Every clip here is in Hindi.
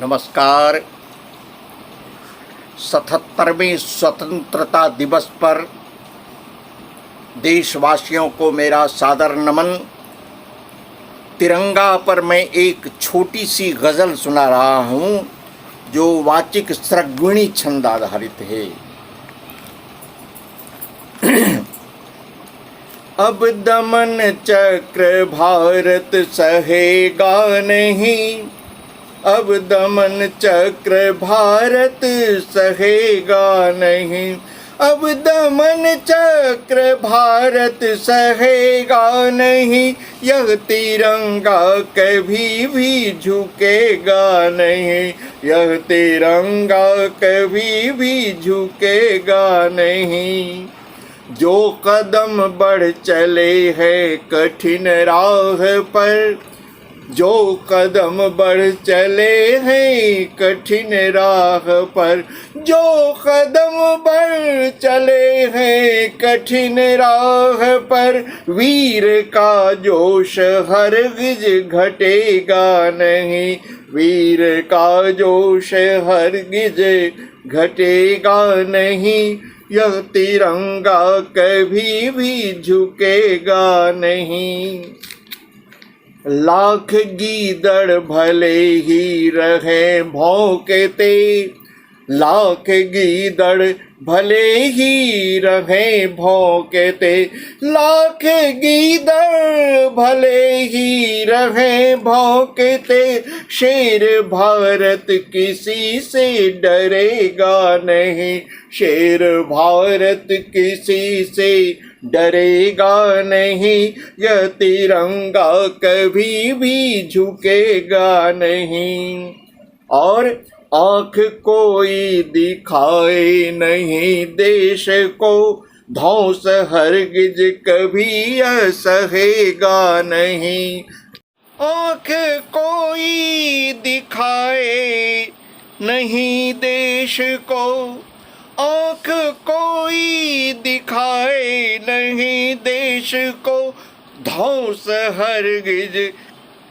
नमस्कार। 77वें स्वतंत्रता दिवस पर देशवासियों को मेरा सादर नमन। तिरंगा पर मैं एक छोटी सी गज़ल सुना रहा हूँ जो वाचिक स्रग्विणी छंद आधारित है। अब दमन चक्र भारत सहेगा नहीं, अब दमन चक्र भारत सहेगा नहीं, अब दमन चक्र भारत सहेगा नहीं, यह तिरंगा कभी भी झुकेगा नहीं, यह तिरंगा कभी भी झुकेगा नहीं। जो कदम बढ़ चले हैं कठिन राह पर, जो कदम बढ़ चले हैं कठिन राह पर, जो कदम बढ़ चले हैं कठिन राह पर, वीर का जोश हरगिज घटेगा नहीं, वीर का जोश हरगिज घटेगा नहीं, यह तिरंगा कभी भी झुकेगा नहीं। लाख गीदड़ भले ही रहे भौंकते, लाख गीदड़ भले ही रहे भौंकते, लाख गीदड़ भले ही रहे भौंकते, शेर भारत किसी से डरेगा नहीं, शेर भारत किसी से डरेगा नहीं, यह तिरंगा कभी भी झुकेगा नहीं। और आँख कोई दिखाए नहीं देश को, धौंस हरगिज कभी असहेगा नहीं, आँख कोई दिखाए नहीं देश को, आँख कोई दिखाए नहीं देश को, धौंस हरगिज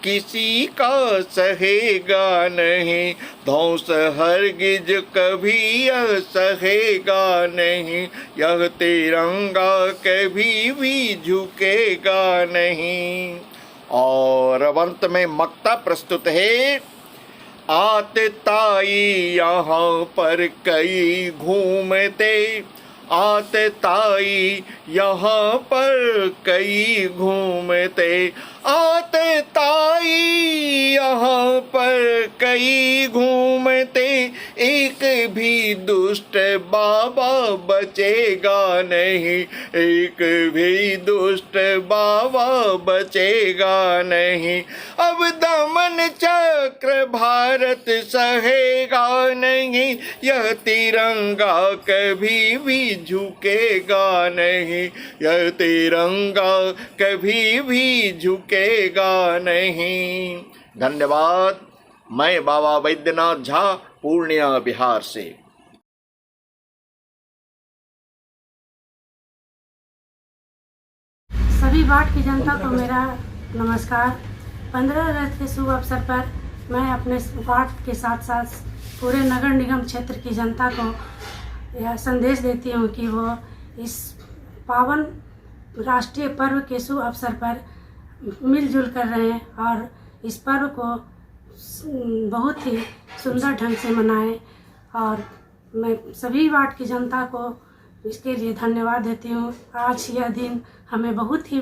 किसी का सहेगा नहीं, धौंस हरगिज कभी असहेगा नहीं, यह तिरंगा कभी भी झुकेगा नहीं। और अब अंत में मक्ता प्रस्तुत है। आतताई यहाँ पर कई घूमते, आतताई यहाँ पर कई घूमते, आतताई यहाँ पर कई घूमते, एक भी दुष्ट बाबा बचेगा नहीं, एक भी दुष्ट बाबा बचेगा नहीं, अब दमन चक्र भारत सहेगा नहीं, यह तिरंगा कभी भी झुकेगा नहीं, यह तिरंगा कभी भी झुकेगा नहीं। धन्यवाद। मैं बाबा वैद्यनाथ झा, पूर्णिया, बिहार से। सभी वार्ड की जनता को मेरा नमस्कार। 15 अगस्त के शुभ अवसर पर मैं अपने वार्ड के साथ साथ पूरे नगर निगम क्षेत्र की जनता को यह संदेश देती हूँ कि वो इस पावन राष्ट्रीय पर्व के शुभ अवसर पर मिलजुल कर रहें और इस पर्व को बहुत ही सुंदर ढंग से मनाएं। और मैं सभी वार्ड की जनता को इसके लिए धन्यवाद देती हूँ। आज यह दिन हमें बहुत ही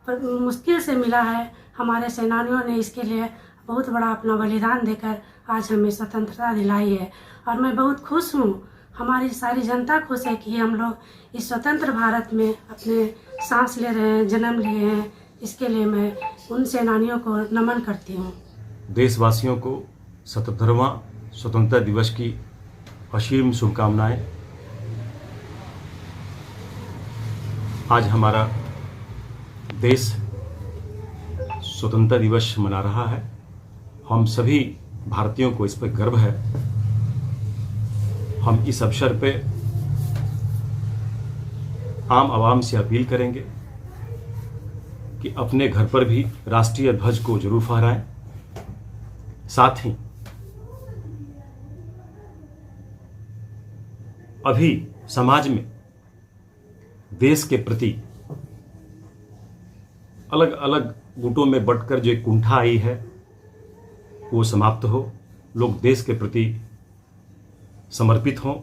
मुश्किल से मिला है। हमारे सेनानियों ने इसके लिए बहुत बड़ा अपना बलिदान देकर आज हमें स्वतंत्रता दिलाई है और मैं बहुत खुश हूँ। हमारी सारी जनता खुश है कि हम लोग इस स्वतंत्र भारत में अपने सांस ले रहे हैं, जन्म लिए हैं। इसके लिए मैं उन सेनानियों को नमन करती हूँ। देशवासियों को 77वां स्वतंत्रता दिवस की असीम शुभकामनाएं। आज हमारा देश स्वतंत्रता दिवस मना रहा है। हम सभी भारतीयों को इस पर गर्व है। हम इस अवसर पे आम आवाम से अपील करेंगे कि अपने घर पर भी राष्ट्रीय ध्वज को जरूर फहराएं। साथ ही अभी समाज में देश के प्रति अलग अलग गुटों में बंटकर जो एक कुंठा आई है वो समाप्त हो, लोग देश के प्रति समर्पित हों।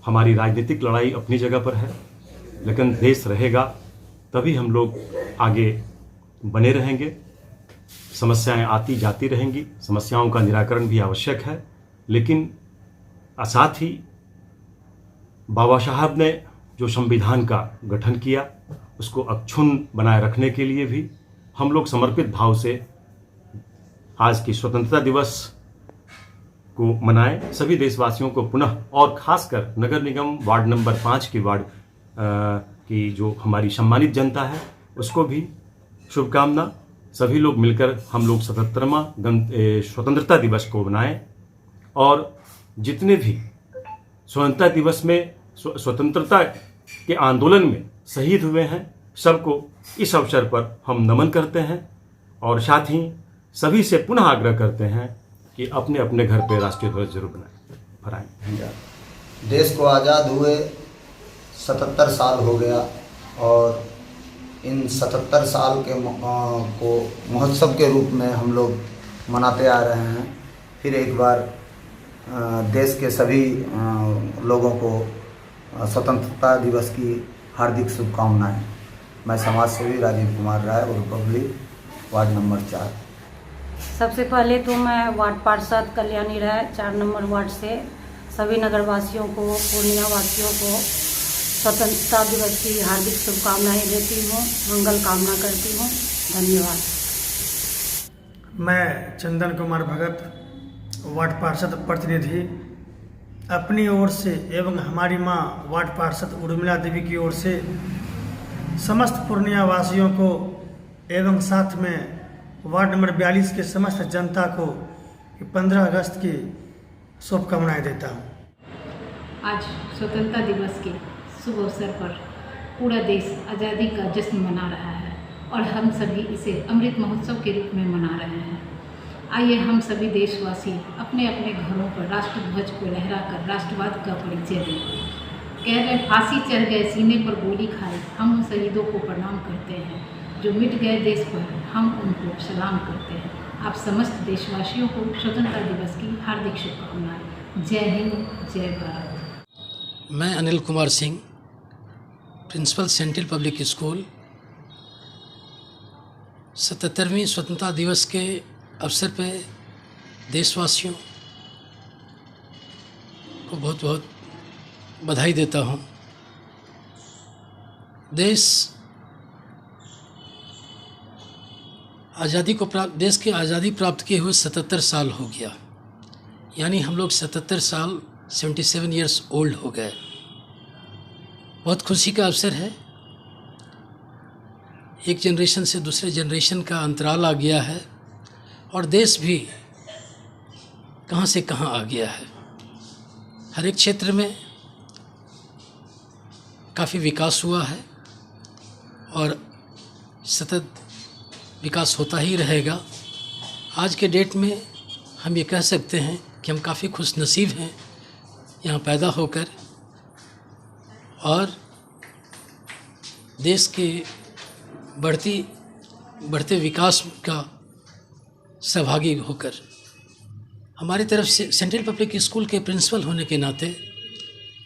हमारी राजनीतिक लड़ाई अपनी जगह पर है, लेकिन देश रहेगा तभी हम लोग आगे बने रहेंगे। समस्याएं आती जाती रहेंगी, समस्याओं का निराकरण भी आवश्यक है, लेकिन साथ ही बाबा साहब ने जो संविधान का गठन किया उसको अक्षुण्ण बनाए रखने के लिए भी हम लोग समर्पित भाव से आज की स्वतंत्रता दिवस को मनाएं। सभी देशवासियों को पुनः और खासकर नगर निगम वार्ड नंबर 5 की जो हमारी सम्मानित जनता है उसको भी शुभकामना। सभी लोग मिलकर हम लोग 77वां स्वतंत्रता दिवस को मनाएं और जितने भी स्वतंत्रता दिवस में स्वतंत्रता के आंदोलन में शहीद हुए हैं सबको इस अवसर पर हम नमन करते हैं और साथ ही सभी से पुनः आग्रह करते हैं कि अपने अपने घर पे राष्ट्रीय ध्वज जरूर फहराएं। देश को आज़ाद हुए 77 साल हो गया और इन 77 साल के को महोत्सव के रूप में हम लोग मनाते आ रहे हैं। फिर एक बार देश के सभी लोगों को स्वतंत्रता दिवस की हार्दिक शुभकामनाएं। मैं समाज सेवी राजीव कुमार राय और रिपब्लिक वार्ड नंबर 4। सबसे पहले तो मैं वार्ड पार्षद कल्याणी राय 4 नंबर वार्ड से सभी नगरवासियों को, पूर्णिया वासियों को स्वतंत्रता दिवस की हार्दिक शुभकामनाएं देती हूँ, मंगल कामना करती हूँ। धन्यवाद। मैं चंदन कुमार भगत, वार्ड पार्षद प्रतिनिधि, अपनी ओर से एवं हमारी मां वार्ड पार्षद उर्मिला देवी की ओर से समस्त पूर्णिया वासियों को एवं साथ में वार्ड नंबर 42 के समस्त जनता को 15 अगस्त की शुभकामनाएं देता हूं। आज स्वतंत्रता दिवस के शुभ अवसर पर पूरा देश आज़ादी का जश्न मना रहा है और हम सभी इसे अमृत महोत्सव के रूप में मना रहे हैं। आइए हम सभी देशवासी अपने अपने घरों पर राष्ट्रध्वज को लहराकर राष्ट्रवाद का परिचय दें। कह रहे फांसी चढ़ गए सीने पर गोली खाई, हम उन शहीदों को प्रणाम करते हैं जो मिट गए देश पर, हम उनको सलाम करते हैं। आप समस्त देशवासियों को स्वतंत्रता दिवस की हार्दिक शुभकामनाएं। जय हिंद, जय भारत। मैं Anil Kumar Singh, principal central public school, 77वें स्वतंत्रता दिवस के अवसर पे देशवासियों को बहुत बहुत बधाई देता हूँ। देश की आज़ादी प्राप्त किए हुए 77 साल हो गया, यानी हम लोग 77 साल 77 ईयर्स ओल्ड हो गए। बहुत खुशी का अवसर है। एक जनरेशन से दूसरे जनरेशन का अंतराल आ गया है और देश भी कहाँ से कहाँ आ गया है। हर एक क्षेत्र में काफ़ी विकास हुआ है और सतत विकास होता ही रहेगा। आज के डेट में हम ये कह सकते हैं कि हम काफ़ी खुशनसीब हैं यहाँ पैदा होकर और देश के बढ़ते विकास का सहभागी होकर। हमारी तरफ से सेंट्रल पब्लिक स्कूल के प्रिंसिपल होने के नाते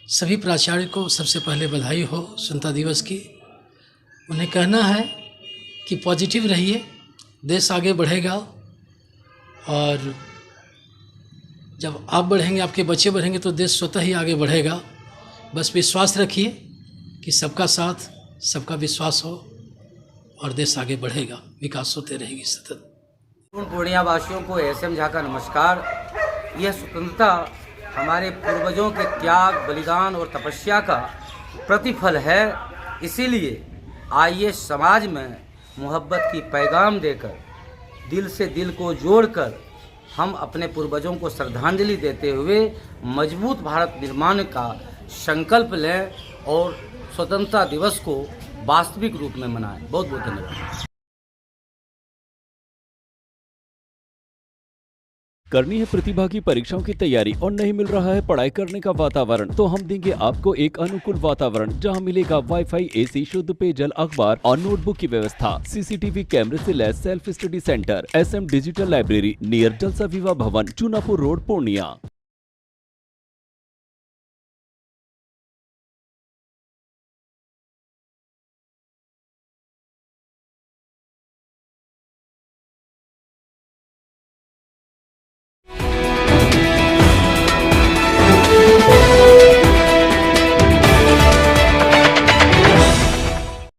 सभी प्राचार्य को सबसे पहले बधाई हो स्वतंत्रता दिवस की। उन्हें कहना है कि पॉजिटिव रहिए, देश आगे बढ़ेगा और जब आप बढ़ेंगे, आपके बच्चे बढ़ेंगे तो देश स्वतः ही आगे बढ़ेगा। बस विश्वास रखिए कि सबका साथ, सबका विश्वास हो और देश आगे बढ़ेगा, विकास होते रहेगी सतत। पूर्णिया वासियों को एसएम झा का नमस्कार। यह स्वतंत्रता हमारे पूर्वजों के त्याग, बलिदान और तपस्या का प्रतिफल है। इसीलिए आइए समाज में मोहब्बत की पैगाम देकर, दिल से दिल को जोड़कर हम अपने पूर्वजों को श्रद्धांजलि देते हुए मजबूत भारत निर्माण का संकल्प लें और स्वतंत्रता दिवस को वास्तविक रूप में मनाएं। बहुत बहुत धन्यवाद। करनी है प्रतिभा की परीक्षाओं की तैयारी और नहीं मिल रहा है पढ़ाई करने का वातावरण, तो हम देंगे आपको एक अनुकूल वातावरण जहां मिलेगा वाईफाई, एसी, शुद्ध पेयजल, अखबार और नोटबुक की व्यवस्था, सीसीटीवी कैमरे से लैस self study centre, SM digital library near जलसा विवाह भवन, चूनापुर रोड, पूर्णिया।